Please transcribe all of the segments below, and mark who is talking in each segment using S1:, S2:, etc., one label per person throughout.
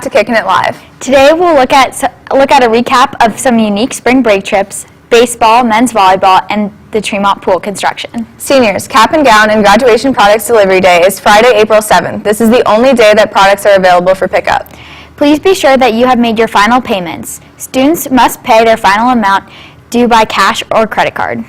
S1: to Kickin' It Live.
S2: Today we'll look at a recap of some unique spring break trips, baseball, men's volleyball, and the Tremont pool construction.
S1: Seniors, cap and gown and graduation products delivery day is Friday, April 7th. This is the only day that products are available for pickup.
S2: Please be sure that you have made your final payments. Students must pay their final amount due by cash or credit card.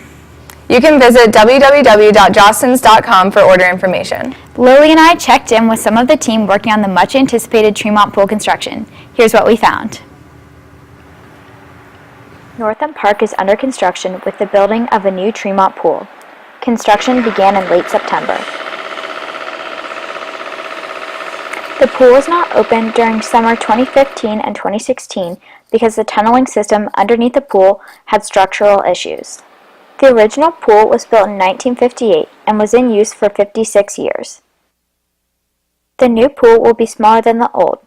S1: You can visit www.jostens.com for order information.
S2: Lily and I checked in with some of the team working on the much anticipated Tremont pool construction. Here's what we found. Northam Park is under construction with the building of a new Tremont pool. Construction began in late September. The pool was not open during summer 2015 and 2016 because the tunneling system underneath the pool had structural issues. The original pool was built in 1958 and was in use for 56 years. The new pool will be smaller than the old,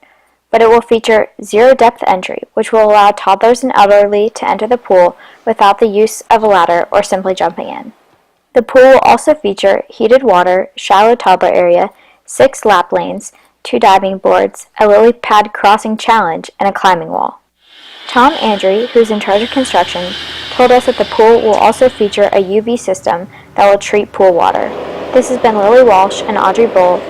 S2: but it will feature zero-depth entry, which will allow toddlers and elderly to enter the pool without the use of a ladder or simply jumping in. The pool will also feature heated water, shallow toddler area, 6 lap lanes, 2 diving boards, a lily pad crossing challenge, and a climbing wall. Tom Andrew, who's in charge of construction, told us that the pool will also feature a UV system that will treat pool water. This has been Lily Walsh and Audrey Bull.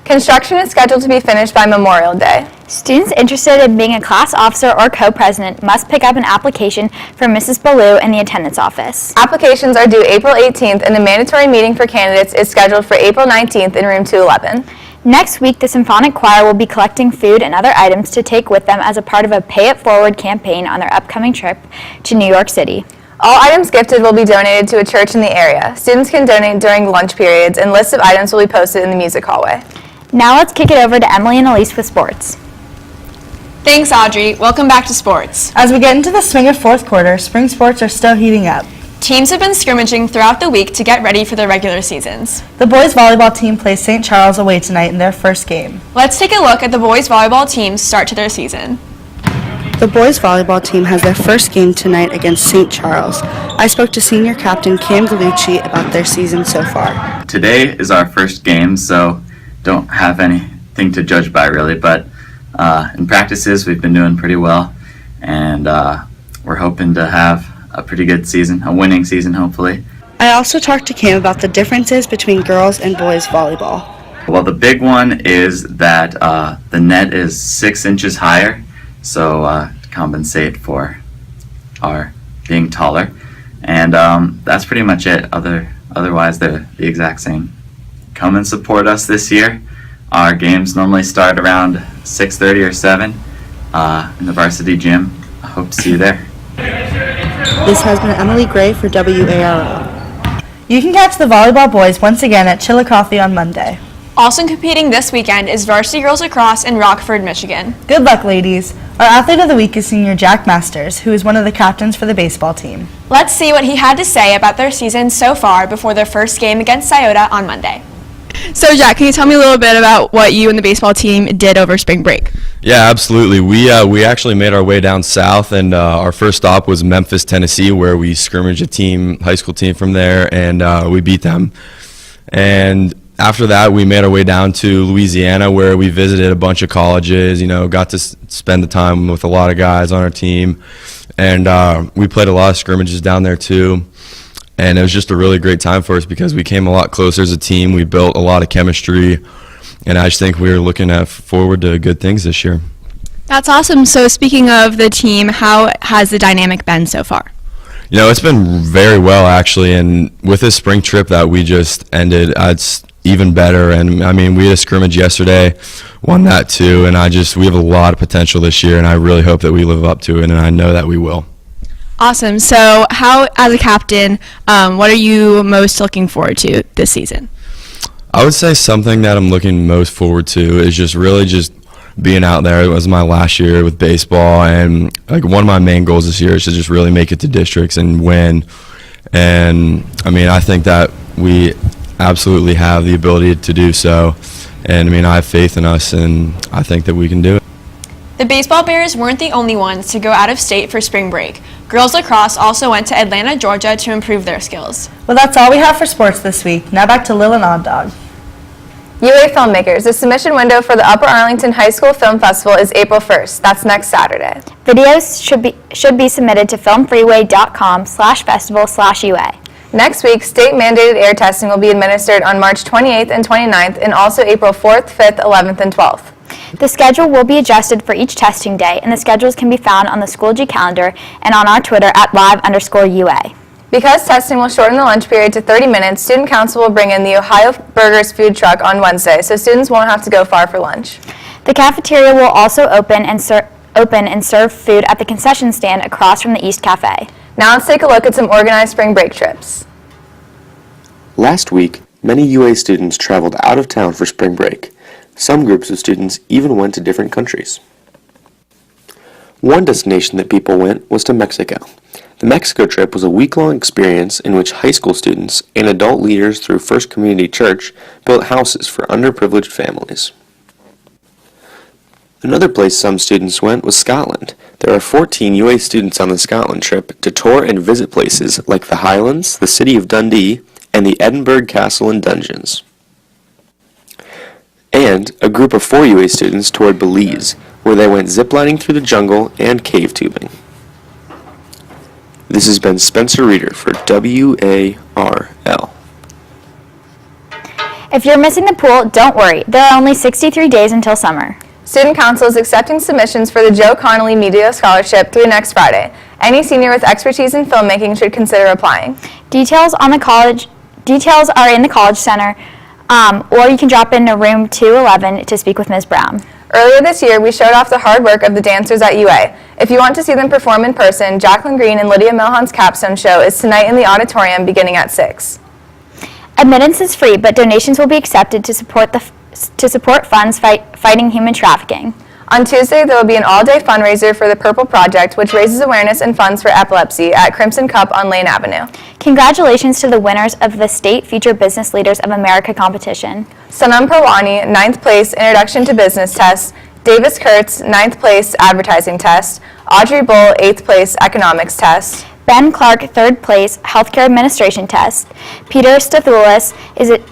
S1: Construction is scheduled to be finished by Memorial Day.
S2: Students interested in being a class officer or co-president must pick up an application from Mrs. Ballou in the attendance office.
S1: Applications are due April 18th and the mandatory meeting for candidates is scheduled for April 19th in room 211.
S2: Next week, the Symphonic Choir will be collecting food and other items to take with them as a part of a Pay It Forward campaign on their upcoming trip to New York City.
S1: All items gifted will be donated to a church in the area. Students can donate during lunch periods, and lists of items will be posted in the music hallway.
S2: Now let's kick it over to Emily and Elise with sports.
S3: Thanks, Audrey. Welcome back to sports.
S4: As we get into the swing of fourth quarter, spring sports are still heating up.
S3: Teams have been scrimmaging throughout the week to get ready for their regular seasons.
S4: The boys volleyball team plays St. Charles away tonight in their first game.
S3: Let's take a look at the boys volleyball team's start to their season.
S5: The boys volleyball team has their first game tonight against St. Charles. I spoke to senior captain Cam Gallucci about their season so far.
S6: Today is our first game, so don't have anything to judge by really, but in practices we've been doing pretty well, and we're hoping to have a pretty good season, a winning season hopefully.
S5: I also talked to Cam about the differences between girls and boys volleyball.
S6: Well, the big one is that the net is 6 inches higher, so to compensate for our being taller, and that's pretty much it. Otherwise they're the exact same. Come and support us this year. Our games normally start around 6:30 or 7 in the varsity gym. I hope to see you there.
S5: This has been Emily Gray for WARL.
S4: You can catch the volleyball boys once again at Chillicothe on Monday.
S3: Also competing this weekend is varsity girls lacrosse in Rockford, Michigan.
S4: Good luck, ladies. Our athlete of the week is senior Jack Masters, who is one of the captains for the baseball team.
S3: Let's see what he had to say about their season so far before their first game against Scioto on Monday.
S7: So Jack, can you tell me a little bit about what you and the baseball team did over spring break?
S8: Yeah, absolutely. We actually made our way down south, and our first stop was Memphis, Tennessee, where we scrimmaged a high school team from there, and we beat them. And after that, we made our way down to Louisiana, where we visited a bunch of colleges, got to spend the time with a lot of guys on our team, and we played a lot of scrimmages down there too. And it was just a really great time for us because we came a lot closer as a team. We built a lot of chemistry, and I just think we're looking forward to good things this year.
S7: That's awesome. So speaking of the team, how has the dynamic been so far?
S8: It's been very well, actually, and with this spring trip that we just ended, it's even better. And I mean, we had a scrimmage yesterday, won that too, and we have a lot of potential this year, and I really hope that we live up to it, and I know that we will.
S7: Awesome. So how, as a captain, what are you most looking forward to this season?
S8: I would say something that I'm looking most forward to is just being out there. It was my last year with baseball, and one of my main goals this year is to just really make it to districts and win. And I mean, I think that we absolutely have the ability to do so. And I mean, I have faith in us, and I think that we can do it.
S3: The baseball Bears weren't the only ones to go out of state for spring break. Girls lacrosse also went to Atlanta, Georgia to improve their skills.
S4: Well, that's all we have for sports this week. Now back to Lil and Odd Dog.
S1: UA Filmmakers, the submission window for the Upper Arlington High School Film Festival is April 1st. That's next Saturday.
S2: Videos should be submitted to filmfreeway.com/festival/UA.
S1: Next week, state-mandated air testing will be administered on March 28th and 29th and also April 4th, 5th, 11th, and 12th.
S2: The schedule will be adjusted for each testing day, and the schedules can be found on the Schoology calendar and on our Twitter at @live_UA.
S1: Because testing will shorten the lunch period to 30 minutes, Student Council will bring in the Ohio Burgers food truck on Wednesday, so students won't have to go far for lunch.
S2: The cafeteria will also open and serve food at the concession stand across from the East Cafe.
S1: Now let's take a look at some organized spring break trips.
S9: Last week, many UA students traveled out of town for spring break. Some groups of students even went to different countries. One destination that people went was to Mexico. The Mexico trip was a week-long experience in which high school students and adult leaders through First Community Church built houses for underprivileged families. Another place some students went was Scotland. There are 14 UA students on the Scotland trip to tour and visit places like the Highlands, the city of Dundee, and the Edinburgh Castle and Dungeons. And a group of 4 UA students toured Belize, where they went ziplining through the jungle and cave tubing. This has been Spencer Reeder for WARL.
S2: If you're missing the pool, don't worry. There are only 63 days until summer.
S1: Student Council is accepting submissions for the Joe Connolly Media Scholarship through next Friday. Any senior with expertise in filmmaking should consider applying.
S2: Details are in the College Center, or you can drop into room 211 to speak with Ms. Brown.
S1: Earlier this year, we showed off the hard work of the dancers at UA. If you want to see them perform in person, Jacqueline Green and Lydia Milhon's capstone show is tonight in the auditorium beginning at 6.
S2: Admittance is free, but donations will be accepted to support funds fighting human trafficking.
S1: On Tuesday, there will be an all-day fundraiser for the Purple Project, which raises awareness and funds for epilepsy at Crimson Cup on Lane Avenue.
S2: Congratulations to the winners of the State Future Business Leaders of America competition.
S1: Sanam Parwani, 9th place Introduction to Business Test. Davis Kurtz, 9th place Advertising Test. Audrey Bull, 8th place Economics Test.
S2: Ben Clark, 3rd place Healthcare Administration Test. Peter Stathoulis is at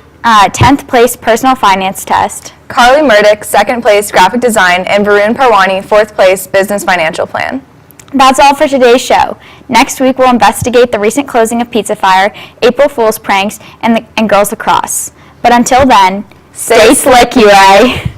S2: 10th place Personal Finance Test.
S1: Carly Murdoch, 2nd place Graphic Design, and Varun Parwani, 4th place Business Financial Plan.
S2: That's all for today's show. Next week, we'll investigate the recent closing of Pizza Fire, April Fool's pranks, and girls lacrosse. But until then, stay slick, UA!